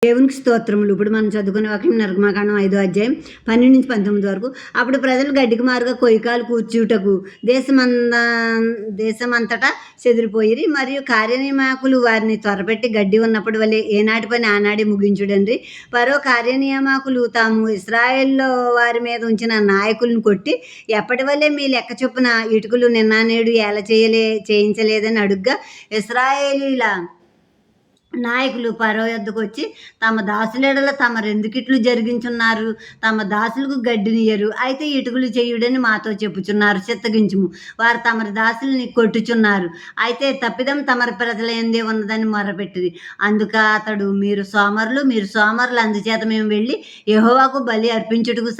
దేవునికి స్తోత్రములు. ఇప్పుడు మనం చదువుకునే వాక్యం నిర్గమకాండం 5వ అధ్యాయం 12-19 వరకు. అప్పుడు ప్రజలు గడ్డికి మారుగా కొయ్యకాలు కూర్చుటకు దేశమంతటా చెదిరిపోయిరి. మరియు కార్యనియామకులు వారిని త్వరపెట్టి గడ్డి ఉన్నప్పుడు వలె ఏనాటి పని ఆనాడే ముగించుడండ్రి. ఫరో కార్యనియామకులు తాము ఇశ్రాయేల్లో వారి మీద ఉంచిన నాయకులను కొట్టి ఎప్పటి వలె మీ లెక్క చొప్పున ఇటుకలు నిన్న నేడు ఏల చేయించలేదని అడుగ్గా, ఇశ్రాయేలీల నాయకులు ఫరో యొద్దకు వచ్చి, తమ దాసులెడల తమరెందుకిట్లు జరిగించున్నారు? తమ దాసులకు గడ్డినియ్యరు, అయితే ఇటుకలు చేయుడని మాతో చెప్పుచున్నారు. చిత్తగించుము, వారు తమరి దాసుల్ని కొట్టుచున్నారు, అయితే తప్పిదం తమరి ప్రజల యందే ఉన్నదని మొరపెట్టిరి. అందుక అతడు, మీరు సోమరులు, అందుచేత మేము వెళ్ళి యెహోవాకు బలి అర్పించుటకు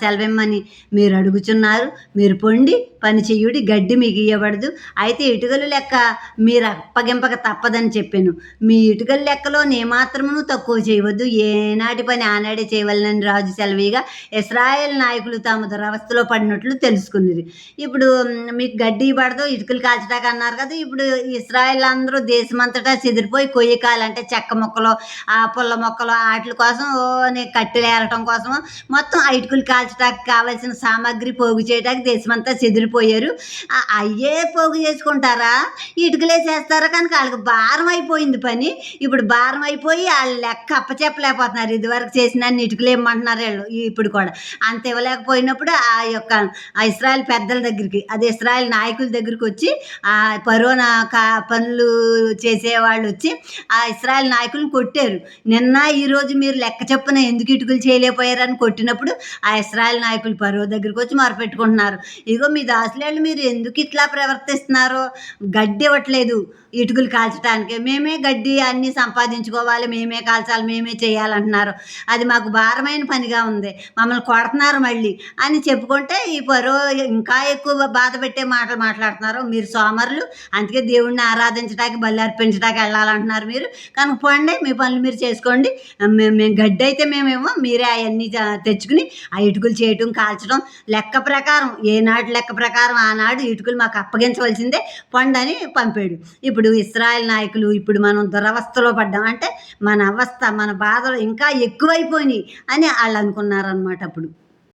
సెలవిమ్మని మీరు అడుగుచున్నారు. మీరు పొండి పని చెయ్యుడి, గడ్డి మీకు ఇయ్యబడదు, అయితే ఇటుకలు లెక్క మీరు అప్పగింపక తప్పదని చెప్పాను. మీ ఇటుకల లెక్కలో నేమాత్రమును తక్కువ చేయవద్దు, ఏనాటి పని ఆనాడే చేయవలనని రాజు సెలవీగా ఇశ్రాయేల్ నాయకులు తాము దురవస్థలో పడినట్లు తెలుసుకున్నది. ఇప్పుడు మీకు గడ్డి పడదు, ఇటుకలు కాల్చడానికి అన్నారు కదా. ఇప్పుడు ఇశ్రాయేల్ అందరూ దేశమంతటా చెదిరిపోయి కొయ్యకాలు అంటే చెక్క మొక్కలు, ఆ పుల్ల మొక్కలు, వాటి కోసం కట్టెలు ఏరటం కోసం మొత్తం ఆ ఇటుకలు కాల్చడానికి కావాల్సిన సామాగ్రి పోగు చేయడానికి దేశమంతా చెదిరిపోయారు. అయ్యే పోగు చేసుకుంటారా, ఇటుకలే చేస్తారా? కనుక వాళ్ళకి భారం అయిపోయింది పని. ఇప్పుడు భారం అయిపోయి వాళ్ళు లెక్క అప్పచెప్పలేకపోతున్నారు. ఇదివరకు చేసిన ఇటుకలు ఇవ్వమంటున్నారు వీళ్ళు. ఇప్పుడు కూడా అంత ఇవ్వలేకపోయినప్పుడు ఆ ఇశ్రాయేల్ పెద్దల దగ్గరికి, అది ఇశ్రాయేల్ నాయకుల దగ్గరికి వచ్చి ఆ ఫరోనా పనులు చేసేవాళ్ళు వచ్చి ఆ ఇశ్రాయేల్ నాయకులను కొట్టారు. నిన్న ఈరోజు మీరు లెక్క చొప్పున ఎందుకు ఇటుకలు చేయలేకపోయారని కొట్టినప్పుడు ఆ ఇశ్రాయేల్ నాయకులు ఫరో దగ్గరికి వచ్చి మొరపెట్టుకుంటున్నారు. ఇగో మీ దాసులేళ్ళు మీరు ఎందుకు ఇట్లా ప్రవర్తిస్తున్నారో, గడ్డి ఇవ్వట్లేదు ఇటుకలు కాల్చడానికి, మేమే గడ్డి అన్నీ సంపాదించుకోవాలి, మేమే కాల్చాలి, మేమే చేయాలంటున్నారు, అది మాకు భారమైన పనిగా ఉంది, మమ్మల్ని కొడుతున్నారు మళ్ళీ అని చెప్పుకుంటే ఈ ఫరో ఇంకా ఎక్కువ బాధ పెట్టే మాటలు మాట్లాడుతున్నారు. మీరు సోమరులు, అందుకే దేవుణ్ణి ఆరాధించడానికి బలి అర్పించడానికి వెళ్ళాలంటున్నారు. మీరు కనుక పోండి, మీ పనులు మీరు చేసుకోండి, మేము గడ్డి అయితే మేమేమో, మీరే అవన్నీ తెచ్చుకుని ఆ ఇటుకలు చేయటం కాల్చడం లెక్క ప్రకారం, ఏనాడు లెక్క ప్రకారం ఆనాడు ఇటుకలు మాకు అప్పగించవలసిందే, పొండని పంపాడు. ఇప్పుడు ఇశ్రాయేల్ నాయకులు, ఇప్పుడు మనం దురవస్థలో పడ్డాం అంటే మన అవస్థ, మన బాధలు ఇంకా ఎక్కువైపోయినాయి అని వాళ్ళు అనుకున్నారనమాట. అప్పుడు